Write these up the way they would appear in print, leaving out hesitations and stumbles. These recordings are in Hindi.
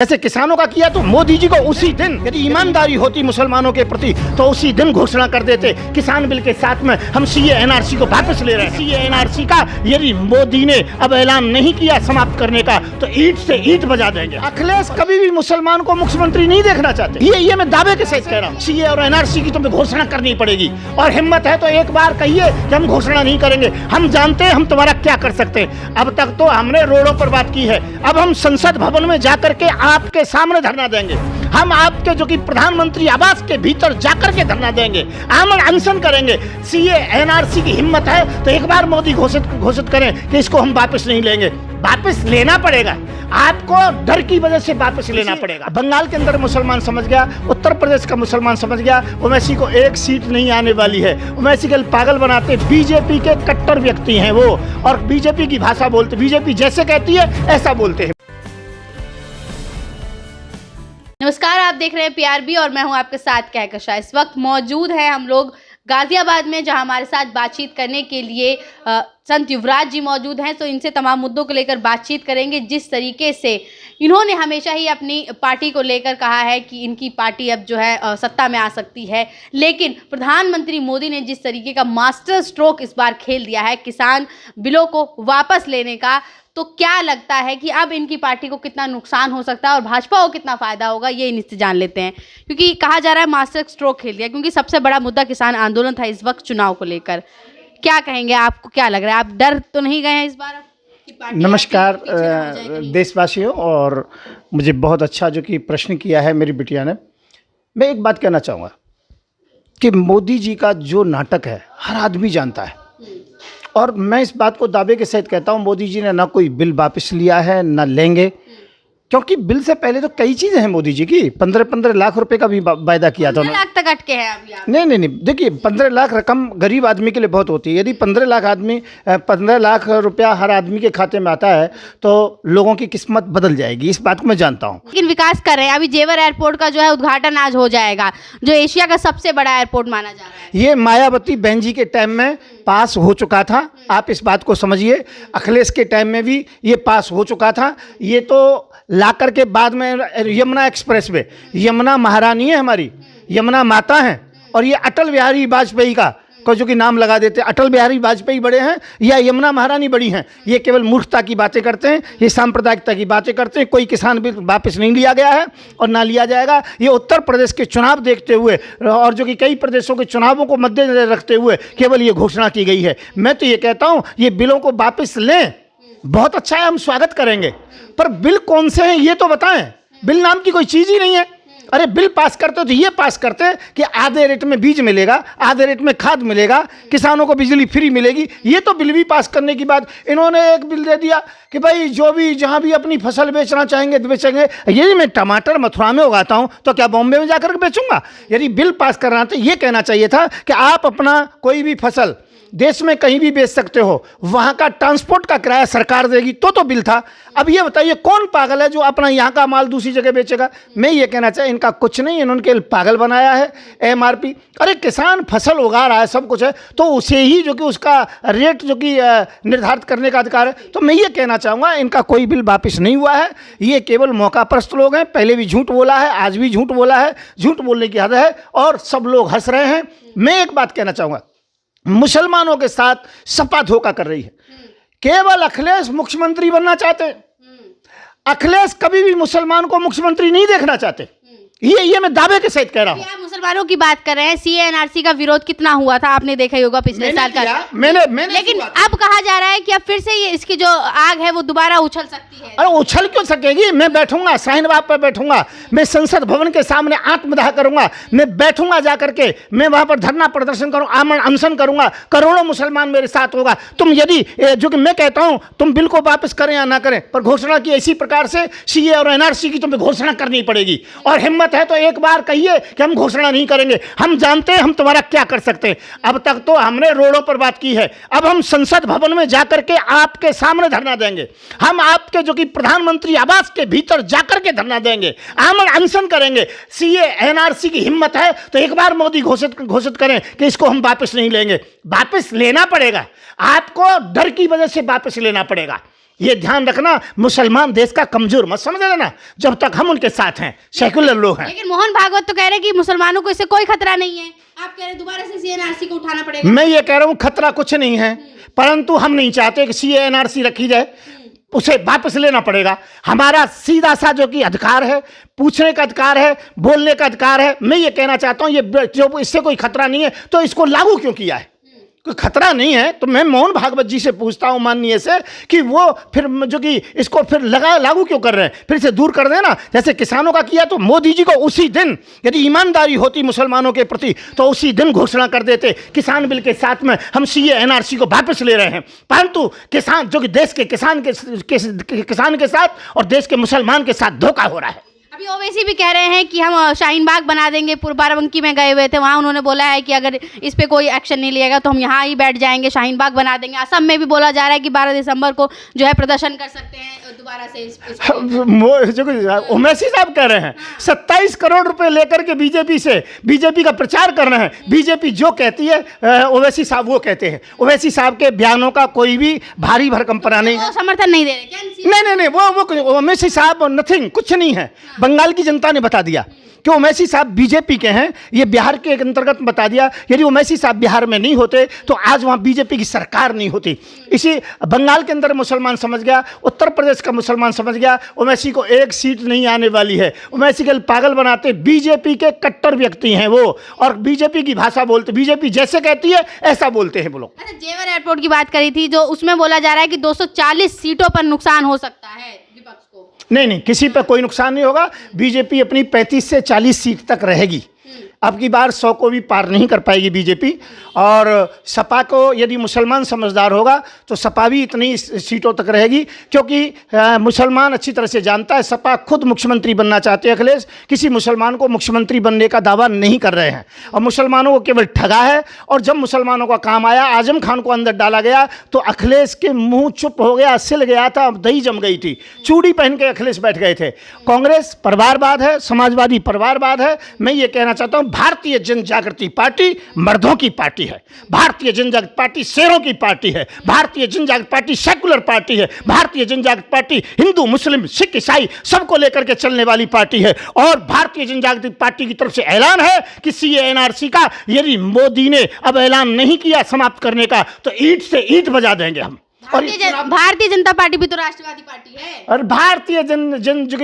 जैसे किसानों का किया तो मोदी जी को उसी दिन यदि ईमानदारी होती मुसलमानों के प्रति तो उसी दिन घोषणा कर देते किसान बिल के साथ में हम सीए एनआरसी को वापस ले रहे हैं। सीए एनआरसी का यदि मोदी ने अब ऐलान नहीं किया समाप्त करने का तो ईंट से ईंट बजा देंगे। अखिलेश कभी भी मुसलमान को मुख्यमंत्री नहीं देखना चाहते, ये मैं दावे के साथ कह रहा हूँ। सीए और एनआरसी की तुम्हें घोषणा करनी पड़ेगी और हिम्मत है तो एक बार कहिए कि हम घोषणा नहीं करेंगे। हम जानते हैं हम तुम्हारा क्या कर सकते हैं। अब तक तो हमने रोडों पर बात की है, अब हम संसद भवन में जाकर के आपके सामने धरना देंगे। हम आपके जो कि प्रधानमंत्री आवास के भीतर जाकर के धरना देंगे, आमरण अनशन करेंगे। सीए एनआरसी की हिम्मत है तो एक बार मोदी घोषित करें कि इसको हम वापस नहीं लेंगे। वापस लेना पड़ेगा, आपको डर की वजह से वापस लेना पड़ेगा। बंगाल के अंदर मुसलमान समझ गया, उत्तर प्रदेश का मुसलमान समझ गया ओवैसी को एक सीट नहीं आने वाली है। ओवैसी के पागल बनाते बीजेपी के कट्टर व्यक्ति हैं वो, और बीजेपी की भाषा बोलते, बीजेपी जैसे कहती है ऐसा बोलते हैं। नमस्कार, आप देख रहे हैं पीआरबी और मैं हूं आपके साथ कहकशा। इस वक्त मौजूद हैं हम लोग गाजियाबाद में, जहां हमारे साथ बातचीत करने के लिए संत युवराज जी मौजूद हैं। तो इनसे तमाम मुद्दों को लेकर बातचीत करेंगे। जिस तरीके से इन्होंने हमेशा ही अपनी पार्टी को लेकर कहा है कि इनकी पार्टी अब जो है सत्ता में आ सकती है, लेकिन प्रधानमंत्री मोदी ने जिस तरीके का मास्टर स्ट्रोक इस बार खेल दिया है किसान बिलों को वापस लेने का, तो क्या लगता है कि अब इनकी पार्टी को कितना नुकसान हो सकता है और भाजपा को कितना फ़ायदा होगा, ये इनसे जान लेते हैं। क्योंकि कहा जा रहा है मास्टर स्ट्रोक खेल दिया, क्योंकि सबसे बड़ा मुद्दा किसान आंदोलन था इस वक्त चुनाव को लेकर। क्या कहेंगे, आपको क्या लग रहा है? आप डर तो नहीं गए हैं इस बार? नमस्कार देशवासियों, और मुझे बहुत अच्छा जो कि प्रश्न किया है मेरी बिटिया ने। मैं एक बात कहना चाहूँगा कि मोदी जी का जो नाटक है हर आदमी जानता है, और मैं इस बात को दावे के साथ कहता हूँ मोदी जी ने ना कोई बिल वापस लिया है ना लेंगे, क्योंकि बिल से पहले तो कई चीज़ें हैं मोदी जी की। 15 लाख रुपए का भी वायदा किया था। 15 लाख तक अटके हैं अभी आप। नहीं, देखिए 15 लाख रकम गरीब आदमी के लिए बहुत होती है। यदि 15 लाख रुपया हर आदमी के खाते में आता है तो लोगों की किस्मत बदल जाएगी, इस बात को मैं जानता हूँ। लेकिन विकास कर रहे हैं। अभी जेवर एयरपोर्ट का जो है उद्घाटन आज हो जाएगा, जो एशिया का सबसे बड़ा एयरपोर्ट माना जा रहा है। ये मायावती बहन जी के टाइम में पास हो चुका था, आप इस बात को समझिए। अखिलेश के टाइम में भी ये पास हो चुका था। ये तो लाकर के बाद में यमुना एक्सप्रेस वे, यमुना महारानी है हमारी, यमुना माता है, और ये अटल बिहारी वाजपेयी का को जो कि नाम लगा देते हैं। अटल बिहारी वाजपेयी बड़े हैं या यमुना महारानी बड़ी हैं? ये केवल मूर्खता की बातें करते हैं, ये सांप्रदायिकता की बातें करते हैं। कोई किसान बिल वापस नहीं लिया गया है और ना लिया जाएगा। ये उत्तर प्रदेश के चुनाव देखते हुए और जो कि कई प्रदेशों के चुनावों को मद्देनजर रखते हुए केवल ये घोषणा की गई है। मैं तो ये कहता हूँ ये बिलों को वापस लें, बहुत अच्छा है, हम स्वागत करेंगे, पर बिल कौन से हैं ये तो बताएं। बिल नाम की कोई चीज़ ही नहीं है। अरे बिल पास करते तो ये पास करते कि आधे रेट में बीज मिलेगा, आधे रेट में खाद मिलेगा, किसानों को बिजली फ्री मिलेगी। ये तो बिल भी पास करने के बाद इन्होंने एक बिल दे दिया कि भाई जो भी जहाँ भी अपनी फसल बेचना चाहेंगे तो बेचेंगे। यदि मैं टमाटर मथुरा में उगाता हूँ तो क्या बॉम्बे में जाकर के बेचूंगा? यदि बिल पास करना तो ये कहना चाहिए था कि आप अपना कोई भी फसल देश में कहीं भी बेच सकते हो, वहाँ का ट्रांसपोर्ट का किराया सरकार देगी, तो बिल था। अब ये बताइए कौन पागल है जो अपना यहाँ का माल दूसरी जगह बेचेगा? मैं ये कहना चाहिए इनका कुछ नहीं, इन्होंने केवल पागल बनाया है। एमआरपी, अरे किसान फसल उगा रहा है, सब कुछ है, तो उसे ही जो कि उसका रेट जो कि निर्धारित करने का अधिकार है। तो मैं ये कहना चाहूँगा इनका कोई बिल वापस नहीं हुआ है। ये केवल मौकापरस्त लोग हैं, पहले भी झूठ बोला है, आज भी झूठ बोला है, झूठ बोलने की हद है और सब लोग हंस रहे हैं। मैं एक बात कहना चाहूँगा, मुसलमानों के साथ सपा धोखा कर रही है। केवल अखिलेश मुख्यमंत्री बनना चाहते, अखिलेश कभी भी मुसलमान को मुख्यमंत्री नहीं देखना चाहते। ये मैं दावे के साथ कह रहा हूँ। आप मुसलमानों की बात कर रहे हैं, सीए एनआरसी का विरोध कितना हुआ था आपने देखा ही होगा पिछले साल का। मैंने लेकिन अब कहा जा रहा है कि अब फिर से ये इसकी जो आग है वो दोबारा उछल सकती है। अरे उछल क्यों सकेगी? मैं बैठूंगा, शाहीन बाग पर बैठूंगा, मैं संसद भवन के सामने आत्मदाह करूंगा, मैं बैठूंगा जाकर के, मैं वहां पर धरना प्रदर्शन करूंगा, आमरण अनशन करूंगा, करोड़ों मुसलमान मेरे साथ होगा। तुम यदि जो कि मैं कहता हूं तुम बिल को वापस करें या ना करें, पर घोषणा की इसी प्रकार से सीए और एनआरसी की तुम्हें घोषणा करनी पड़ेगी, और हिम्मत है तो एक बार कहिए कि हम घोषणा नहीं करेंगे। हम जानते हैं हम तुम्हारा क्या कर सकते हैं। अब तक तो हमने रोडों पर बात की है, अब हम संसद भवन में जाकर के आपके सामने धरना देंगे। हम आपके जो कि प्रधानमंत्री आवास के भीतर जाकर के धरना देंगे, आमरण अनशन करेंगे। सीए एनआरसी की हिम्मत है तो एक बार मोदी घोषित करें कि इसको हम वापस नहीं लेंगे। वापस लेना पड़ेगा, आपको डर की वजह से वापस लेना पड़ेगा। ये ध्यान रखना, मुसलमान देश का कमजोर मत समझ लेना, जब तक हम उनके साथ हैं, सेकुलर लोग हैं। लेकिन मोहन भागवत तो कह रहे हैं कि मुसलमानों को इससे कोई खतरा नहीं है, आप कह रहे हैं दोबारा से सीएनआरसी को उठाना पड़ेगा। मैं ये कह रहा हूँ खतरा कुछ नहीं है, परंतु हम नहीं चाहते कि सीएनआरसी रखी जाए, उसे वापस लेना पड़ेगा। हमारा सीधा सा जो कि अधिकार है, पूछने का अधिकार है, बोलने का अधिकार है। मैं ये कहना चाहता हूँ, ये जो इससे कोई खतरा नहीं है तो इसको लागू क्यों किया है? कोई खतरा नहीं है तो मैं मोहन भागवत जी से पूछता हूं माननीय से कि वो फिर जो कि इसको फिर लागू क्यों कर रहे हैं, फिर इसे दूर कर देना। जैसे किसानों का किया तो मोदी जी को उसी दिन, यदि ईमानदारी होती मुसलमानों के प्रति तो उसी दिन घोषणा कर देते किसान बिल के साथ में हम सीएनआरसी को वापस ले रहे हैं। परंतु किसान जो कि देश के किसान के साथ और देश के मुसलमान के साथ धोखा हो रहा है। अभी ओवैसी भी कह रहे हैं कि हम शाहीन बाग बना देंगे। बाराबंकी में गए हुए थे, वहाँ उन्होंने बोला है कि अगर इस पे कोई एक्शन नहीं लिएगा तो हम यहाँ ही बैठ जाएंगे, शाहीन बाग बना देंगे। असम में भी बोला जा रहा है कि 12 दिसंबर को जो है प्रदर्शन कर सकते हैं दोबारा से। जो ओवैसी साहब कह रहे हैं 27 करोड़ रुपए लेकर के बीजेपी का प्रचार कर रहे हैं। बीजेपी जो कहती है ओवैसी साहब वो कहते हैं। ओवैसी साहब के बयानों का कोई भी भारी भरकम पड़ा नहीं है, समर्थन नहीं दे रहे क्या? नहीं, वो ओवैसी साहब नथिंग, कुछ नहीं है। बंगाल की जनता ने बता दिया कि ओवैसी साहब बीजेपी के हैं, ये बिहार के अंतर्गत बता दिया। यदि ओवैसी साहब बिहार में नहीं होते तो आज वहाँ बीजेपी की सरकार नहीं होती। इसी बंगाल के अंदर मुसलमान समझ गया, उत्तर प्रदेश का मुसलमान समझ गया ओवैसी को एक सीट नहीं आने वाली है। ओवैसी के पागल बनाते, बीजेपी के कट्टर व्यक्ति हैं वो, और बीजेपी की भाषा बोलते, बीजेपी जैसे कहती है ऐसा बोलते हैं वो लोग। अच्छा, जेवर एयरपोर्ट की बात करी थी, जो उसमें बोला जा रहा है कि 240 सीटों पर नुकसान हो सकता है विपक्ष को। नहीं, किसी पर कोई नुकसान नहीं होगा। बीजेपी अपनी 35 से 40 सीट तक रहेगी। अब की बार 100 को भी पार नहीं कर पाएगी बीजेपी। और सपा को यदि मुसलमान समझदार होगा तो सपा भी इतनी सीटों तक रहेगी, क्योंकि मुसलमान अच्छी तरह से जानता है सपा खुद मुख्यमंत्री बनना चाहते हैं। अखिलेश किसी मुसलमान को मुख्यमंत्री बनने का दावा नहीं कर रहे हैं और मुसलमानों को केवल ठगा है। और जब मुसलमानों का काम आया, आजम खान को अंदर डाला गया तो अखिलेश के मुंह चुप हो गया, सिल गया था, दही जम गई थी, चूड़ी पहन के अखिलेश बैठ गए थे। कांग्रेस परिवारवाद है, समाजवादी परिवारवाद है। मैं ये कहना चाहता हूँ भारतीय जन जागृति पार्टी मर्दों की पार्टी है, भारतीय जन जागृति पार्टी शेरों की पार्टी है, भारतीय जन जागृति पार्टी सेकुलर पार्टी है, भारतीय जन जागृति पार्टी हिंदू मुस्लिम सिख ईसाई सबको लेकर के चलने वाली पार्टी है। और भारतीय जन जागृति पार्टी की तरफ से ऐलान है कि सीएनआरसी का यदि मोदी ने अब ऐलान नहीं किया समाप्त करने का तो ईंट से ईंट बजा देंगे हम। और भारतीय जनता पार्टी भी तो राष्ट्रवादी पार्टी है। और भारतीय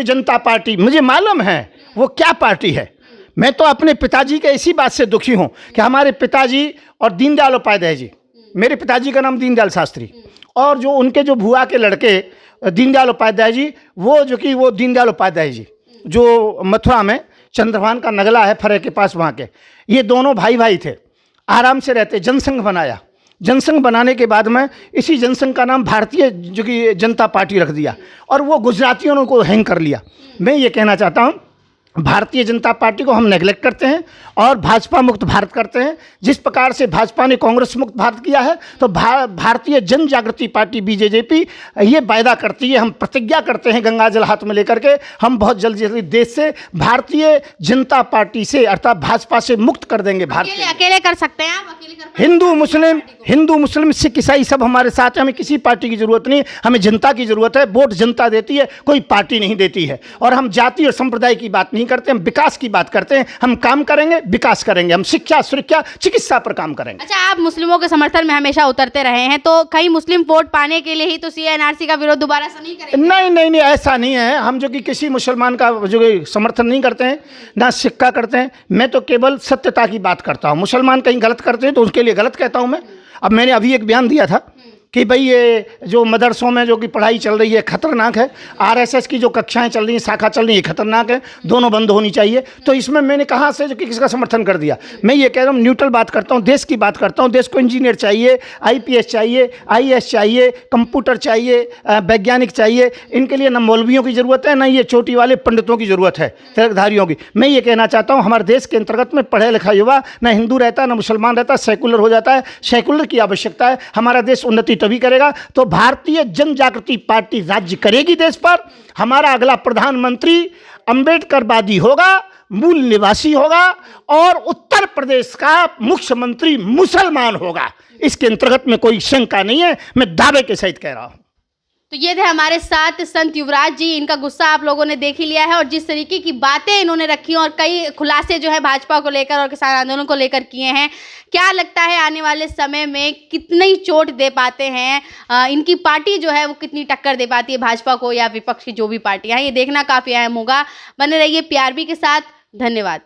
जनता पार्टी मुझे मालूम है वो क्या पार्टी है। मैं तो अपने पिताजी के इसी बात से दुखी हूँ कि हमारे पिताजी और दीनदयाल उपाध्याय जी, मेरे पिताजी का नाम दीनदयाल शास्त्री, और जो उनके जो भुआ के लड़के दीनदयाल उपाध्याय जी, वो दीनदयाल उपाध्याय जी जो मथुरा में चंद्रभान का नगला है फरे के पास, वहाँ के ये दोनों भाई थे, आराम से रहते। जनसंघ बनाया, जनसंघ बनाने के बाद में इसी जनसंघ का नाम भारतीय जनता पार्टी रख दिया और वो गुजरातियों ने को हैंग कर लिया। मैं ये कहना चाहता हूँ भारतीय जनता पार्टी को हम नेगलेक्ट करते हैं और भाजपा मुक्त भारत करते हैं। जिस प्रकार से भाजपा ने कांग्रेस मुक्त भारत किया है तो भारतीय जन जागृति पार्टी बीजेपी ये वायदा करती है, हम प्रतिज्ञा करते हैं गंगा जल हाथ में लेकर के, हम बहुत जल्दी देश से भारतीय जनता पार्टी से अर्थात भाजपा से मुक्त कर देंगे। अकेले कर सकते हैं आप, अकेले कर हिंदू मुस्लिम सिख ईसाई सब हमारे साथ हैं। हमें किसी पार्टी की जरूरत नहीं, हमें जनता की जरूरत है। वोट जनता देती है, कोई पार्टी नहीं देती है। और हम जाति और संप्रदाय की बात नहीं करते, हम विकास की बात करते हैं। हम काम करेंगे, विकास करेंगे, हम शिक्षा सुरक्षा चिकित्सा पर काम करेंगे। अच्छा, आप मुस्लिमों के समर्थन में हमेशा उतरते रहे हैं, तो कई मुस्लिम वोट पाने के लिए ही तो सीएनआरसी का विरोध दोबारा से नहीं करेंगे? नहीं, ऐसा नहीं है। हम जो कि किसी मुसलमान का जो समर्थन नहीं करते हैं, ना सिख का करते हैं। मैं तो केवल सत्यता की बात करता हूँ। मुसलमान कहीं गलत करते हैं तो उसके लिए गलत कहता हूँ मैं। अब मैंने अभी एक बयान दिया था कि भाई ये जो मदरसों में जो कि पढ़ाई चल रही है खतरनाक है, आरएसएस की जो कक्षाएं चल रही हैं, शाखा चल रही है, खतरनाक है, दोनों बंद होनी चाहिए। तो इसमें मैंने कहाँ से जो कि किसका समर्थन कर दिया? मैं ये कह रहा हूँ न्यूट्रल बात करता हूँ, देश की बात करता हूँ। देश को इंजीनियर चाहिए, आईपीएस चाहिए, आईएएस चाहिए, कंप्यूटर चाहिए, वैज्ञानिक चाहिए। इनके लिए न मौलवियों की ज़रूरत है, न ये चोटी वाले पंडितों की ज़रूरत है, तिलकधारियों की। मैं ये कहना चाहता हूँ हमारे देश के अंतर्गत में पढ़ा लिखा युवा न हिंदू रहता है न मुसलमान रहता है, सेकुलर हो जाता है। सेकुलर की आवश्यकता है। हमारा देश उन्नति तभी करेगा तो भारतीय जन जागृति पार्टी राज्य करेगी देश पर। हमारा अगला प्रधानमंत्री अंबेडकरवादी होगा, मूल निवासी होगा और उत्तर प्रदेश का मुख्यमंत्री मुसलमान होगा। इसके अंतर्गत में कोई शंका नहीं है, मैं दावे के सहित कह रहा हूं। तो ये थे हमारे साथ संत युवराज जी। इनका गुस्सा आप लोगों ने देख ही लिया है और जिस तरीके की बातें इन्होंने रखी और कई खुलासे जो है भाजपा को लेकर और किसान आंदोलन को लेकर किए हैं। क्या लगता है आने वाले समय में कितनी चोट दे पाते हैं, इनकी पार्टी जो है वो कितनी टक्कर दे पाती है भाजपा को या विपक्ष की जो भी पार्टियां हैं, ये देखना काफ़ी अहम होगा। बने रहिए PRB के साथ। धन्यवाद।